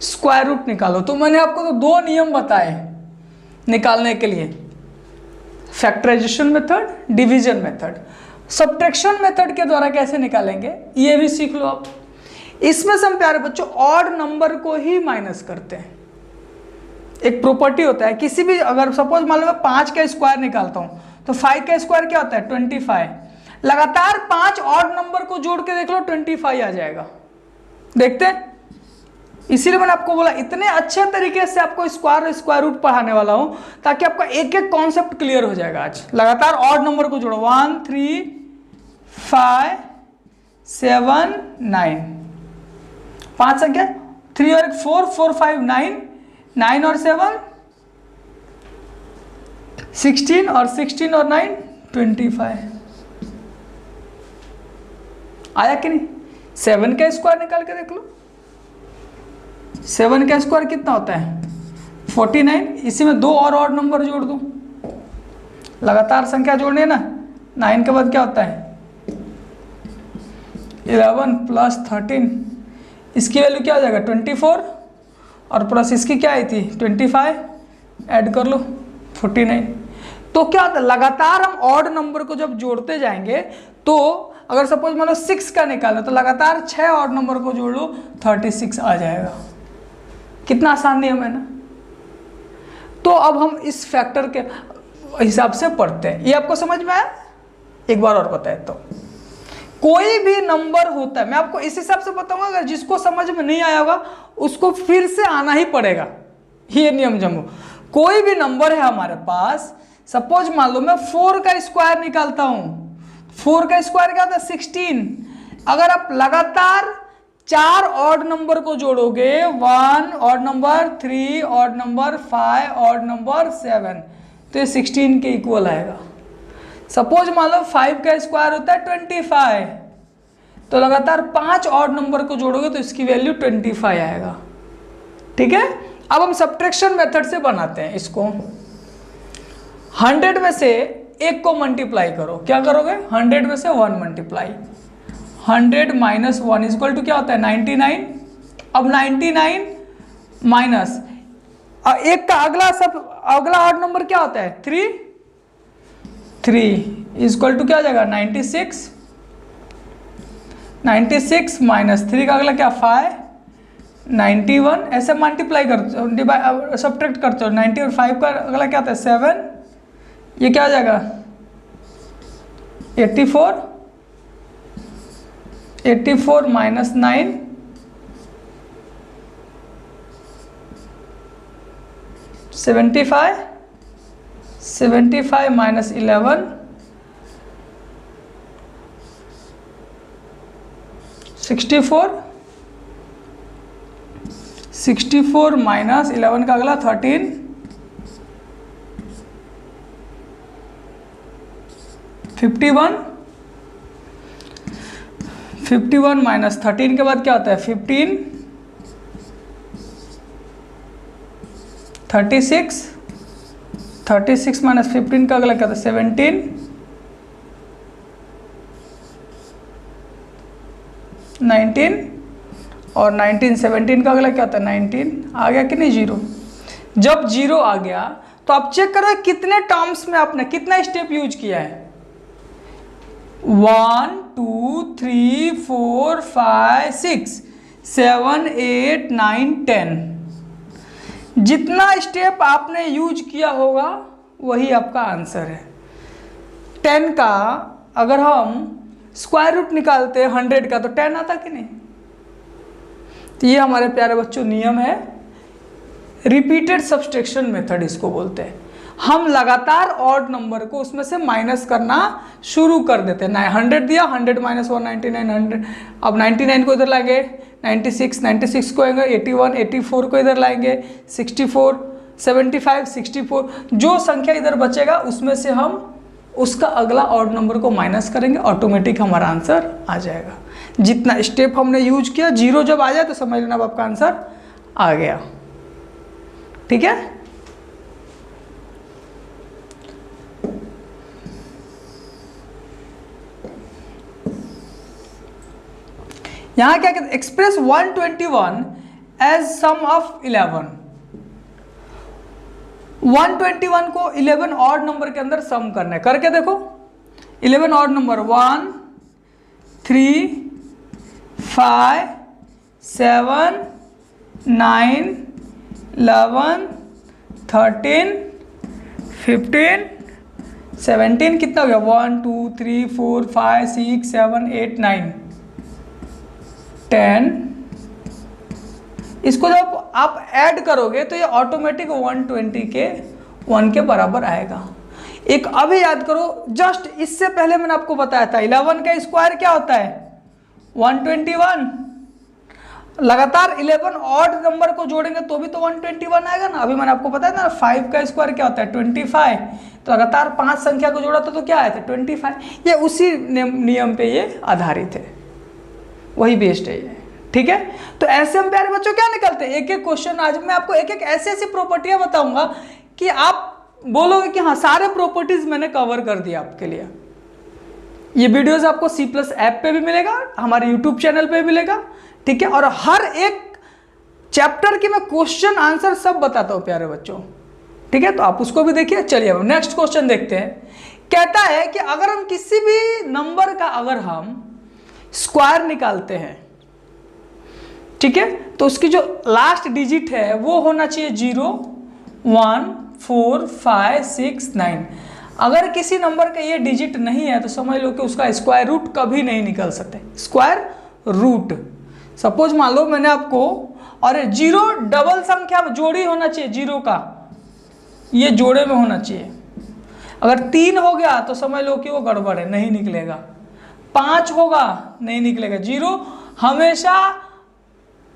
स्क्वायर रूट निकालो, तो मैंने आपको तो 2 नियम बताए निकालने के लिए, factorisation method, division method. Subtraction method के द्वारा कैसे निकालेंगे ये भी सीख लो आप। इसमें से हम प्यारे बच्चों ऑड नंबर को ही माइनस करते हैं। एक प्रॉपर्टी होता है किसी भी, अगर सपोज मान लो मैं 5 का स्क्वायर निकालता हूं तो 5 का स्क्वायर क्या होता है 25। लगातार 5 ऑड नंबर को जोड़ के देख लो 25 आ जाएगा। देखते हैं, इसीलिए मैंने आपको बोला इतने अच्छे तरीके से आपको स्क्वायर स्क्वायर रूट पढ़ाने वाला हूं ताकि आपका एक एक कॉन्सेप्ट क्लियर हो जाएगा। आज लगातार ऑड नंबर को जोड़ो 1 3 5 7 9, 5 संख्या 3 और 4 4 5 9, 9 और 7 16 और 16 और 9 25 आया कि नहीं। 7 का स्क्वायर निकाल के देख लो, 7 का स्क्वायर कितना होता है 49। इसी में 2 और ऑड नंबर जोड़ दो, लगातार संख्या जोड़नी है ना। 9 के बाद क्या होता है 11 प्लस 13, इसकी वैल्यू क्या हो जाएगा 24, और प्लस इसकी क्या आई थी 25, ऐड कर लो 49। तो क्या होता है लगातार हम ऑड नंबर को जब जोड़ते जाएंगे, तो अगर सपोज मान लो 6 का निकालना तो लगातार 6 ऑड नंबर को जोड़ लो 36 आ जाएगा। कितना आसान नियम है ना। तो अब हम इस फैक्टर के हिसाब से पढ़ते हैं। ये आपको समझ में आया। एक बार और बताए तो कोई भी नंबर होता है, मैं आपको इस हिसाब से बताऊंगा, अगर जिसको समझ में नहीं आया होगा उसको फिर से आना ही पड़ेगा। ये नियम जमो, कोई भी नंबर है हमारे पास, सपोज मान लो मैं 4 का स्क्वायर निकालता हूं, 4 का स्क्वायर क्या होता है 16। अगर आप लगातार 4 ऑड नंबर को जोड़ोगे, 1 odd number, 3 odd number, 5 odd number, 7, तो ये 16 के इक्वल आएगा। सपोज मान लो 5 का स्क्वायर होता है 25, तो लगातार 5 ऑड नंबर को जोड़ोगे तो इसकी वैल्यू 25 आएगा। ठीक है, अब हम सब्ट्रैक्शन मेथड से बनाते हैं इसको। 100 में से 1 को मल्टीप्लाई करो, क्या करोगे? 100 में से 1 मल्टीप्लाई, 100 माइनस 1 इक्वल टू क्या होता है? 99। अब 99 माइनस एक का अगला ऑड नंबर क्या होता है? 3 इक्वल टू क्या हो जाएगा? 96। 96 माइनस 3 का अगला क्या? 5, 91। ऐसे मल्टीप्लाई करते हो, सब्ट्रैक्ट करते हो। 90 और 5 का अगला क्या होता है? 7। ये क्या हो जाएगा? 84। 84 माइनस 9, 75। 75 माइनस 11, 64। 64 माइनस 11 का अगला 13, 51। 51 माइनस 13 के बाद क्या होता है? 15, 36। 36 माइनस 15 का अगला क्या होता है? 17, 19। और 19, 17 का अगला क्या होता है? 19। आ गया कि नहीं? 0। जब 0 आ गया तो आप चेक करो कितने टर्म्स में आपने कितना स्टेप यूज किया है। 1 2 3 4 5 6 7 8 9 10। जितना स्टेप आपने यूज किया होगा वही आपका आंसर है। 10 का अगर हम स्क्वायर रूट निकालते हैं 100 का तो 10 आता कि नहीं? तो ये हमारे प्यारे बच्चों नियम है, रिपीटेड सब्सट्रैक्शन मेथड इसको बोलते हैं। हम लगातार ऑड नंबर को उसमें से माइनस करना शुरू कर देते हैं। 100 दिया, 100 माइनस 1 99, 100। अब 99 को इधर लाएंगे, 96, 96 को आएंगे, 81, 84 को इधर लाएंगे, 64, 75, 64। जो संख्या इधर बचेगा उसमें से हम उसका अगला ऑड नंबर को माइनस करेंगे, ऑटोमेटिक हमारा आंसर आ जाएगा। जितना स्टेप हमने यूज किया, 0 जब आ जाए तो समझ लेना अब आपका आंसर आ गया। ठीक है, यहां क्या कहते हैं? Express 121 as some of 11। 121 को 11 ऑड नंबर के अंदर सम करना है। करके देखो, 11 ऑड नंबर 1 3 5 7 9 11 13 15 17। कितना हो गया? 1 2 3 4 5 6 7 8 9 10। इसको जब आप ऐड करोगे तो ये ऑटोमेटिक 120 के 1 के बराबर आएगा। एक अभी याद करो, जस्ट इससे पहले मैंने आपको बताया था 11 का स्क्वायर क्या होता है? 121। लगातार 11 ऑड नंबर को जोड़ेंगे तो भी तो 121 आएगा ना। अभी मैंने आपको बताया ना 5 का स्क्वायर क्या होता है? 25। तो लगातार 5 संख्या को जोड़ा तो क्या आया था? 25। ये उसी नियम पे ये आधारित है, वही बेस्ड है ये। ठीक है, तो ऐसे हम प्यारे बच्चों क्या निकलते हैं? एक एक क्वेश्चन आज मैं आपको एक एक ऐसी ऐसी प्रॉपर्टियां बताऊंगा कि आप बोलोगे कि हाँ सारे प्रॉपर्टीज मैंने कवर कर दिया आपके लिए। ये वीडियोस आपको C+ ऐप पे भी मिलेगा, हमारे YouTube चैनल पे भी मिलेगा। ठीक है, और हर एक चैप्टर की मैं क्वेश्चन आंसर सब बताता हूं प्यारे बच्चों। ठीक है, तो आप उसको भी देखिए। चलिए अब नेक्स्ट क्वेश्चन देखते हैं। कहता है कि अगर हम किसी भी नंबर का अगर हम स्क्वायर निकालते हैं, ठीक है, तो उसकी जो लास्ट डिजिट है वो होना चाहिए 0 1 4 5 6 9। अगर किसी नंबर का ये डिजिट नहीं है तो समझ लो कि उसका स्क्वायर रूट कभी नहीं निकल सकते। स्क्वायर रूट सपोज मान लो मैंने आपको, और 0 डबल संख्या जोड़ी होना चाहिए 0 का, ये जोड़े में होना चाहिए। अगर 3 हो गया तो समझ लो कि वो गड़बड़ है, नहीं निकलेगा। 5 होगा, नहीं निकलेगा। 0 हमेशा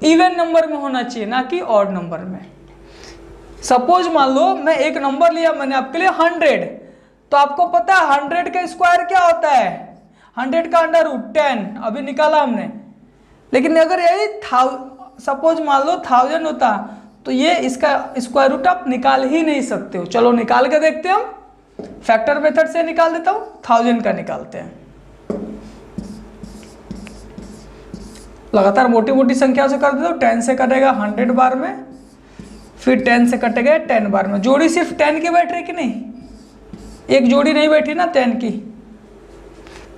इवन नंबर में होना चाहिए, ना कि ऑड नंबर में। सपोज मान लो मैं एक नंबर लिया मैंने आपके लिए 100, तो आपको पता है 100 का स्क्वायर क्या होता है, 100 का अंडर रूट 10 अभी निकाला हमने। लेकिन अगर यही सपोज मान लो 1000 होता तो ये इसका स्क्वायर रूट आप निकाल ही नहीं सकते हो। चलो निकाल के देखते हैं, हम फैक्टर मेथड से निकाल देता हूँ, 1000 का निकालते हैं। लगातार मोटी मोटी संख्या से कर देता हूँ। 10 से कटेगा 100 बार में, फिर 10 से कटेगा 10 बार में। जोड़ी सिर्फ 10 की बैठ रही कि नहीं, एक जोड़ी नहीं बैठी ना 10 की।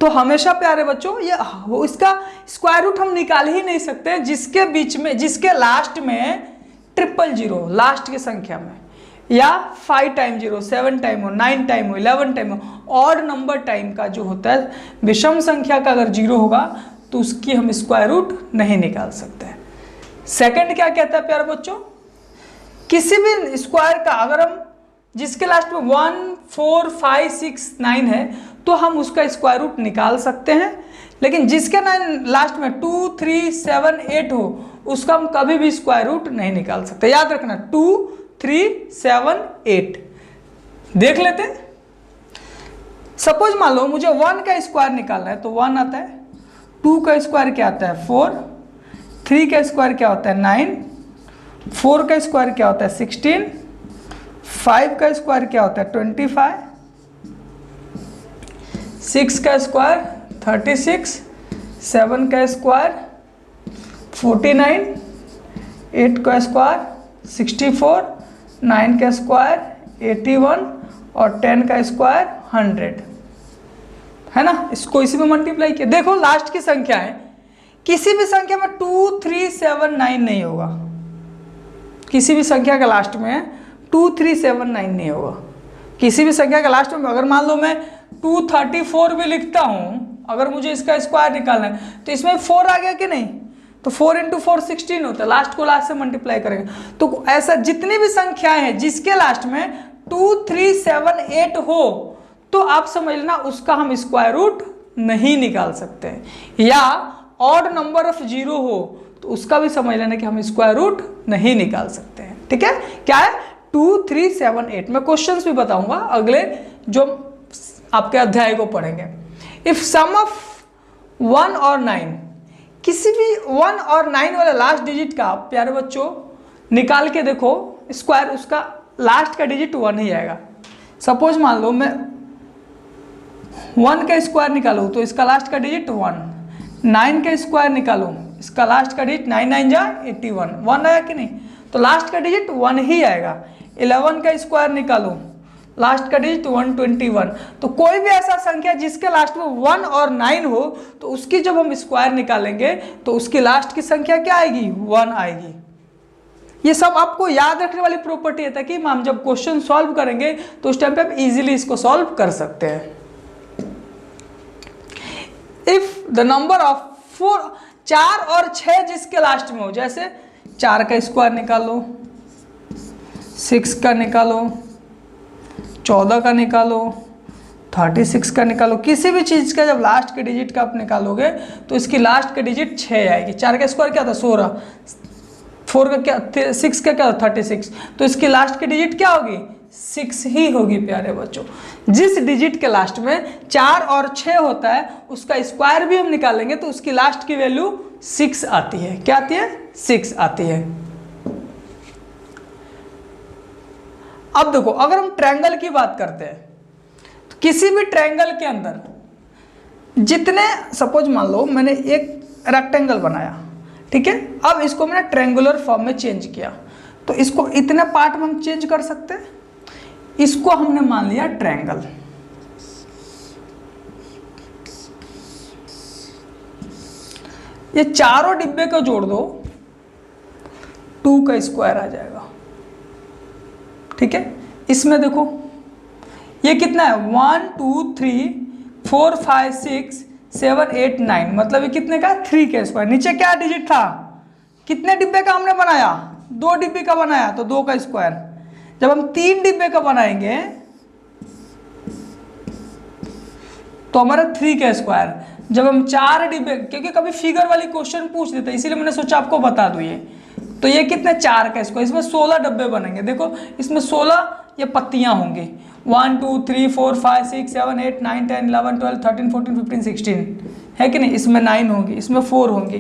तो हमेशा प्यारे बच्चों ये इसका स्क्वायर रूट हम निकाल ही नहीं सकते जिसके बीच में, जिसके लास्ट में 000 लास्ट की संख्या में, या 5 टाइम 0, 7 टाइम हो, 9 टाइम हो, 11 टाइम हो, ऑड नंबर टाइम का जो होता है विषम संख्या का अगर 0 होगा तो उसकी हम स्क्वायर रूट नहीं निकाल सकते। सेकंड क्या कहता है प्यारे बच्चों, किसी भी स्क्वायर का अगर हम जिसके लास्ट में 1, 4, 5, 6, 9 है तो हम उसका स्क्वायर रूट निकाल सकते हैं। लेकिन जिसके लास्ट में 2, 3, 7, 8 हो उसका हम कभी भी स्क्वायर रूट नहीं निकाल सकते। याद रखना 2, 3, 7, 8। देख लेते हैं। सपोज मान लो मुझे 1 का स्क्वायर निकालना है तो 1 आता है, 2 का स्क्वायर क्या आता है 4, 3 का स्क्वायर क्या होता है 9, 4 का स्क्वायर क्या होता है 16, 5 का स्क्वायर क्या होता है 25, 6 का स्क्वायर 36, 7 का स्क्वायर 49, 8 का स्क्वायर 64, 9 का स्क्वायर 81 और 10 का स्क्वायर 100 है ना। इसको इसी में मल्टीप्लाई किया। देखो लास्ट की संख्या है, किसी भी संख्या में 2, 3, 7, 9 नहीं होगा। किसी भी संख्या का लास्ट में 2, 3, 7, 9 नहीं होगा। किसी भी संख्या का लास्ट में अगर मान लो मैं 234 भी लिखता हूँ, अगर मुझे इसका स्क्वायर निकालना है तो इसमें 4 आ गया कि नहीं, तो 4 × 4 16 होता है। लास्ट को लास्ट से मल्टीप्लाई करेंगे तो ऐसा जितनी भी संख्याएं हैं जिसके लास्ट में 2, 3, 7, 8 हो तो आप समझ लेना उसका हम स्क्वायर रूट नहीं निकाल सकते हैं। या ऑड नंबर ऑफ 0 हो तो उसका भी समझ लेना कि हम स्क्वायर रूट नहीं निकाल सकते हैं। ठीक है, क्या है 2, 3, 7, 8। मैं क्वेश्चंस भी बताऊंगा अगले जो आपके अध्याय को पढ़ेंगे। इफ सम ऑफ 1 और 9, किसी भी 1 और 9 वाले लास्ट डिजिट का प्यारे बच्चों निकाल के देखो स्क्वायर, उसका लास्ट का डिजिट 1 ही आएगा। सपोज मान लो मैं 1 का स्क्वायर निकालूं तो इसका लास्ट का डिजिट 1, 9 का स्क्वायर निकालूं इसका लास्ट का डिजिट 9 9 जा 81, 1 आया कि नहीं, तो लास्ट का डिजिट 1 ही आएगा। 11 का स्क्वायर निकालूं लास्ट का डिजिट 121। तो कोई भी ऐसा संख्या जिसके लास्ट में 1 और 9 हो तो उसकी जब हम स्क्वायर निकालेंगे तो उसकी लास्ट की संख्या क्या आएगी 1 आएगी। ये सब आपको याद रखने वाली प्रॉपर्टी है ताकि हम जब क्वेश्चन सॉल्व करेंगे तो उस टाइम पे आप इजीली इसको सॉल्व कर सकते हैं। इफ द नंबर ऑफ 4 और 6 जिसके लास्ट में हो, जैसे 4 का स्क्वायर निकालो, 6 का निकालो, 14 का निकालो, 36 का निकालो, किसी भी चीज़ का जब लास्ट के डिजिट का आप निकालोगे तो इसकी लास्ट के डिजिट 6 आएगी। 4 का स्क्वायर क्या था 16, 4 का क्या 6 का क्या होता 36, तो इसकी लास्ट की डिजिट क्या होगी 6 ही होगी। प्यारे बच्चों जिस डिजिट के लास्ट में 4 और 6 होता है उसका स्क्वायर भी हम निकालेंगे तो उसकी लास्ट की वैल्यू 6 आती है। क्या आती है 6 आती है। अब देखो अगर हम ट्रायंगल की बात करते हैं तो किसी भी ट्रायंगल के अंदर जितने, सपोज मान लो मैंने एक रेक्टेंगल बनाया, ठीक है, अब इसको मैंने ट्रायंगुलर फॉर्म में चेंज किया तो इसको इतने पार्ट में हम चेंज कर सकते हैं। इसको हमने मान लिया ट्रायंगल। ये चारों डिब्बे को जोड़ दो 2 का स्क्वायर आ जाएगा। ठीक है, इसमें देखो ये कितना है 1 2 3 4 5 6 7 8 9, मतलब ये कितने का 3 का स्क्वायर। नीचे क्या डिजिट था, कितने डिब्बे का हमने बनाया 2 डिब्बे का बनाया तो 2 का स्क्वायर। जब हम 3 डिब्बे का बनाएंगे तो हमारा 3 का स्क्वायर। जब हम 4 डिब्बे, क्योंकि कभी फिगर वाली क्वेश्चन पूछ देते इसीलिए मैंने सोचा आपको बता दूं ये। तो ये कितने 4 का स्क्वायर, इसमें 16 डब्बे बनेंगे। देखो इसमें 16 ये पत्तियां होंगी, 1 2 3 4 5 6 7 8 9 10 11 12 13 14 15 16 है कि नहीं। इसमें 9 होंगी, इसमें 4 होंगी।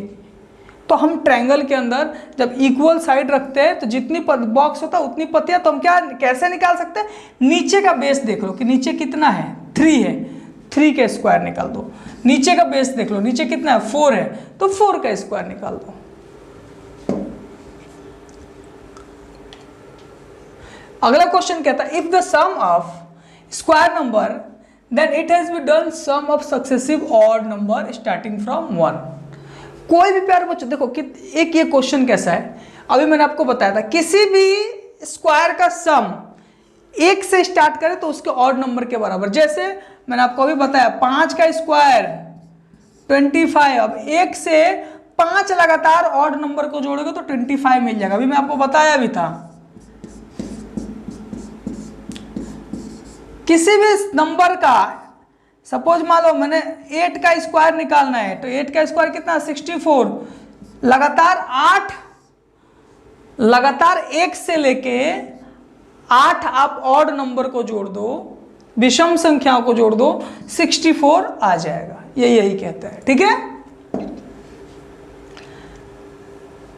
तो हम ट्रायंगल के अंदर जब इक्वल साइड रखते हैं तो जितनी बॉक्स होता है उतनी पत्तियां, तो हम क्या कैसे निकाल सकते हैं, नीचे का बेस देख लो कि नीचे कितना है, 3 है, 3 का स्क्वायर निकाल दो। नीचे का बेस देख लो, नीचे कितना है, 4 है, तो 4 का स्क्वायर निकाल दो। अगला क्वेश्चन कहता है if the sum of square number then it has been done sum of successive odd number starting from 1। कोई भी प्यारे बच्चों देखो कि एक ये क्वेश्चन कैसा है, अभी मैंने आपको बताया था किसी भी स्क्वायर का सम 1 से स्टार्ट करें तो उसके ऑड नंबर के बराबर। जैसे मैंने आपको अभी बताया 5 का स्क्वायर 25, अब 1 से 5 लगातार ऑड नंबर को जोड़ोगे तो 25 मिल जाएगा। अभी मैं आपको बताया भी था किसी भी नंबर का, सपोज मान लो मैंने 8 का स्क्वायर निकालना है तो 8 का स्क्वायर कितना 64, लगातार 1 से लेके 8 आप ऑड नंबर को जोड़ दो, विषम संख्याओं को जोड़ दो, 64 आ जाएगा। यही कहता है, ठीक है।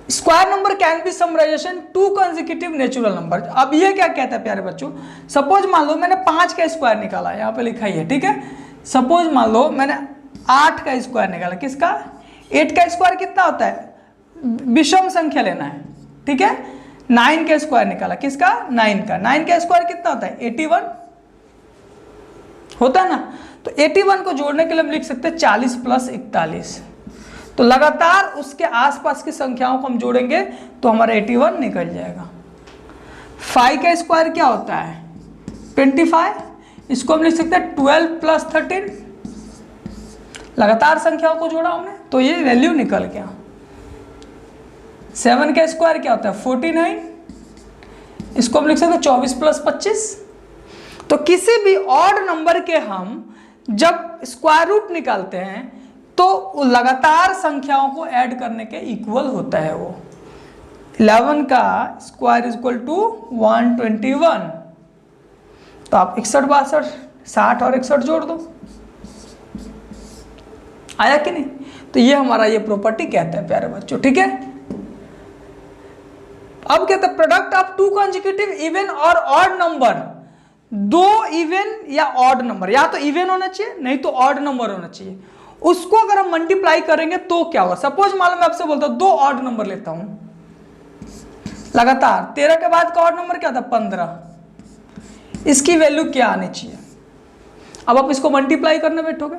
Square number can be summarisation 2 consecutive natural number. अब ये क्या कहता है प्यारे बच्चों, सपोज मान लो मैंने 5 का स्क्वायर निकाला, यहाँ पे लिखा ही है, ठीक है। सपोज मान लो मैंने 8 का स्क्वायर निकाला, किसका, 8 का स्क्वायर कितना होता है, विषम संख्या लेना है, ठीक है। 9 का स्क्वायर निकाला, किसका, 9 का। 9 का स्क्वायर कितना होता है, 81 होता है ना। तो 81 को जोड़ने के लिए हम लिख सकते हैं 40 + 41। तो लगातार उसके आसपास की संख्याओं को हम जोड़ेंगे तो हमारा 81 निकल जाएगा। 5 का स्क्वायर क्या होता है, 25, इसको हम लिख सकते हैं 12 + 13। लगातार संख्याओं को जोड़ा हमने तो ये वैल्यू निकल गया। 7 का स्क्वायर क्या होता है, 49, इसको हम लिख सकते हैं 24 + 25। तो किसी भी ऑड नंबर के हम जब स्क्वायर रूट निकालते हैं तो लगातार संख्याओं को ऐड करने के इक्वल होता है वो। 11 का स्क्वायर = 121, तो आप 61 62 60 और 61 जोड़ दो, आया कि नहीं। तो ये हमारा ये प्रॉपर्टी कहता है प्यारे बच्चों, ठीक है। अब कहते हैं प्रोडक्ट ऑफ 2 कंसेक्यूटिव इवन और ऑड नंबर, 2 इवन या ऑड नंबर, या तो इवन होना चाहिए नहीं तो ऑड नंबर होना चाहिए, उसको अगर हम मल्टीप्लाई करेंगे तो क्या होगा। सपोज मान लो मैं आपसे बोलता हूं 2 ऑड नंबर लेता हूं लगातार, 13 के बाद का ऑड नंबर क्या था, 15, इसकी वैल्यू क्या आनी चाहिए। अब आप इसको मल्टीप्लाई करने बैठोगे,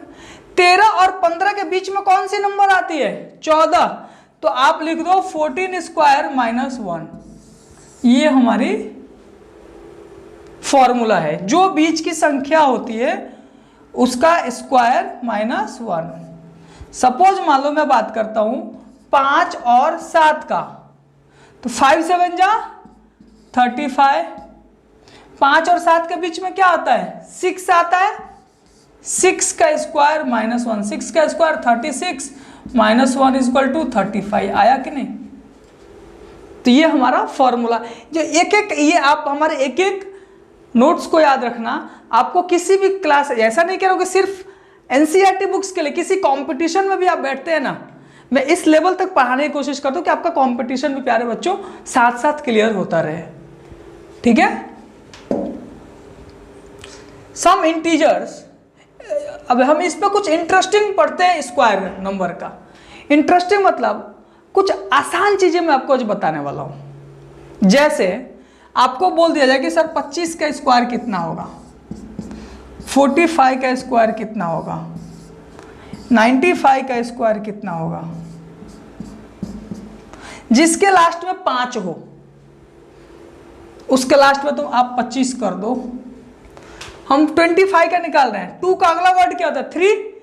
13 और 15 के बीच में कौन सी नंबर आती है, 14, तो आप लिख दो 14² - 1। ये हमारी फॉर्मूला है, जो बीच की संख्या होती है उसका स्क्वायर -1। सपोज मान लो मैं बात करता हूं 5 और 7 का, तो 5 7 जा 35, 5 और 7 के बीच में क्या आता है, 6 आता है, 6 का स्क्वायर -1, 6 का स्क्वायर 36 -1 = 35, आया कि नहीं। तो ये हमारा फॉर्मूला, जो एक एक ये आप हमारे एक एक नोट्स को याद रखना। आपको किसी भी क्लास, ऐसा नहीं कह रहा हूं कि सिर्फ एनसीईआरटी बुक्स के लिए, किसी कंपटीशन में भी आप बैठते हैं ना, मैं इस लेवल तक पढ़ाने की कोशिश करता हूं कि आपका कंपटीशन भी प्यारे बच्चों साथ साथ क्लियर होता रहे, ठीक है। सम इंटीजर्स, अब हम इस पे कुछ इंटरेस्टिंग पढ़ते हैं स्क्वायर नंबर का। इंटरेस्टिंग मतलब कुछ आसान चीजें मैं आपको आज बताने वाला हूं। जैसे आपको बोल दिया जाए कि सर 25 का स्क्वायर कितना होगा, 45 का स्क्वायर कितना होगा, 95 का स्क्वायर कितना होगा, जिसके लास्ट में 5 हो उसके लास्ट में तो आप 25 कर दो। हम 25 का निकाल रहे हैं, 2 का अगला वर्ड क्या होता है, 3।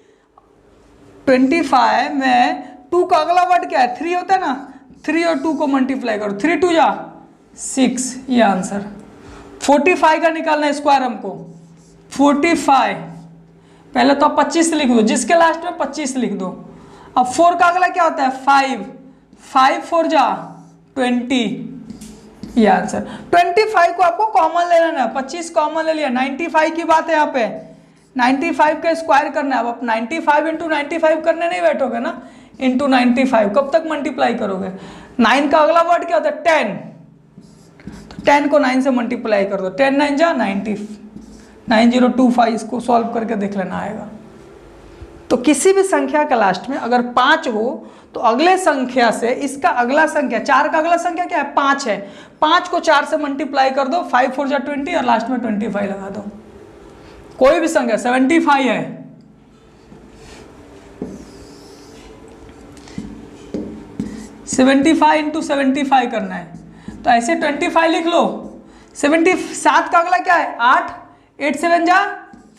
25 में 2 का अगला वर्ड क्या है, 3 होता है ना, 3 और 2 को मल्टीप्लाई करो, 3 2 जा 6, ये आंसर। 45 का निकालना है स्क्वायर हमको, 45 पहले तो आप 25 लिख दो, जिसके लास्ट में 25 लिख दो। अब 4 का अगला क्या होता है 5, 5 4 जा 20, ये आंसर। 25 को आपको कॉमन ले लेना है, 25 कॉमन ले लिया, 95 की बात है यहाँ पे, 95 का स्क्वायर करना है। अब आप 95 इंटू 95 करने नहीं बैठोगे ना, इंटू 95 कब तक मल्टीप्लाई करोगे। 9 का अगला वर्ड क्या होता है 10, तो 10 को 9 से मल्टीप्लाई कर दो, 10 9 जा 90, 9025, इसको सॉल्व करके देख लेना आएगा। तो किसी भी संख्या का लास्ट में अगर 5 हो तो अगले संख्या से इसका अगला संख्या, 4 का अगला संख्या क्या है 5 है, 5 को 4 से मल्टीप्लाई कर दो, 5 4 जा 20 और लास्ट में 25 लगा दो। कोई भी संख्या 75 है, 75 इंटू 75 करना है, तो ऐसे 25 लिख लो। 7 का अगला क्या है 8, 8 7 जा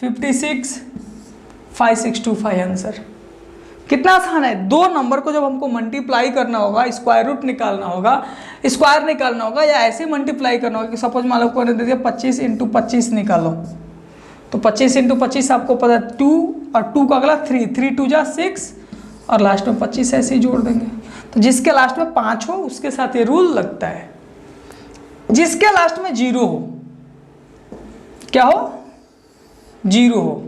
56, 5625 आंसर। कितना आसान है, दो नंबर को जब हमको मल्टीप्लाई करना होगा, स्क्वायर रूट निकालना होगा, स्क्वायर निकालना होगा, या ऐसे मल्टीप्लाई करना होगा कि सपोज मान लो को दे दिया 25 इंटू 25 निकालो, तो 25 इंटू 25 आपको पता है 2, और 2 का अगला 3, 3 2 जा 6, और लास्ट में 25 ऐसे ही जोड़ देंगे। तो जिसके लास्ट में 5 हो उसके साथ ये रूल लगता है, जिसके लास्ट में 0 हो, क्या हो 0 हो।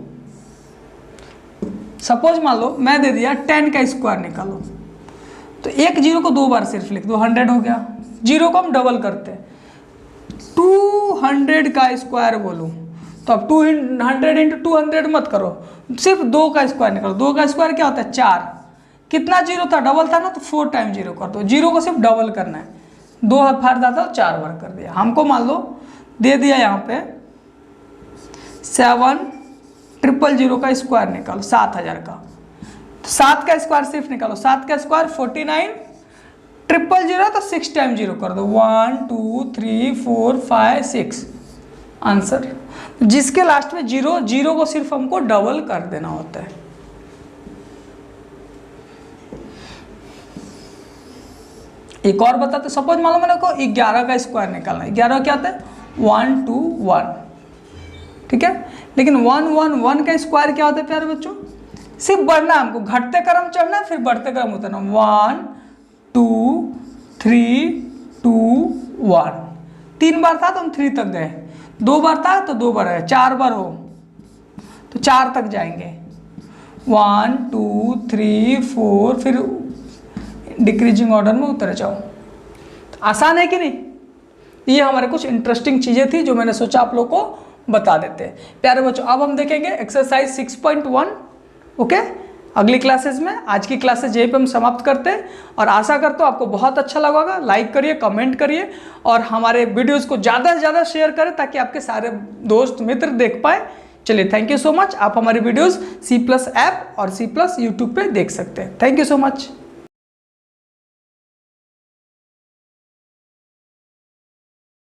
सपोज मान लो मैं दे दिया 10 का स्क्वायर निकालो, तो एक 0 को 2 बार सिर्फ लिख दो, 100 हो गया। 0 को हम डबल करते हैं, 200 का स्क्वायर बोलूँ तो अब 200 इंटू 200 मत करो, सिर्फ 2 का स्क्वायर निकालो। 2 का स्क्वायर क्या होता है 4, कितना 0 था डबल था ना, तो 4 टाइम 0 कर दो। 0 को सिर्फ डबल करना है, 2 फाड़ था तो 4 बार कर दिया। हमको मान लो दे दिया यहाँ पे 7,000 का स्क्वायर निकालो 7000 का, तो 7 का स्क्वायर सिर्फ निकालो, 7 का स्क्वायर 49,000 तो 6 टाइम 0 कर दो, 1 2 3 4 5 6 आंसर। जिसके लास्ट में 0, 0 को सिर्फ हमको डबल कर देना होता है। एक और बताते, सपोज मान लो मैंने को 11 का स्क्वायर निकालना है। 11 क्या होता है 1 2 1, ठीक है। लेकिन 1 1 1 का स्क्वायर क्या होता है प्यारे बच्चों, सिर्फ बढ़ना, हमको घटते क्रम चढ़ना फिर बढ़ते क्रम उतरना। 1 2 3 2 1, 3 बार था तो हम 3 तक गए, 2 बार था तो 2 बार है, 4 बार हो तो 4 तक जाएंगे, 1 2 3 4, फिर डिक्रीजिंग ऑर्डर में उतर जाओ। तो आसान है कि नहीं। ये हमारे कुछ इंटरेस्टिंग चीज़ें थी जो मैंने सोचा आप लोग को बता देते हैं। प्यारे बच्चों अब हम देखेंगे एक्सरसाइज 6.1, ओके, अगली क्लासेस में। आज की क्लासेस यहीं पे हम समाप्त करते हैं और आशा करता हूँ आपको बहुत अच्छा लगा होगा। लाइक करिए, कमेंट करिए और हमारे वीडियोज़ को ज़्यादा से ज़्यादा शेयर करें ताकि आपके सारे दोस्त मित्र देख पाए। चलिए, थैंक यू सो मच। आप हमारी वीडियोज़ C+ ऐप और C+ यूट्यूब पे देख सकते हैं। Thank you so much.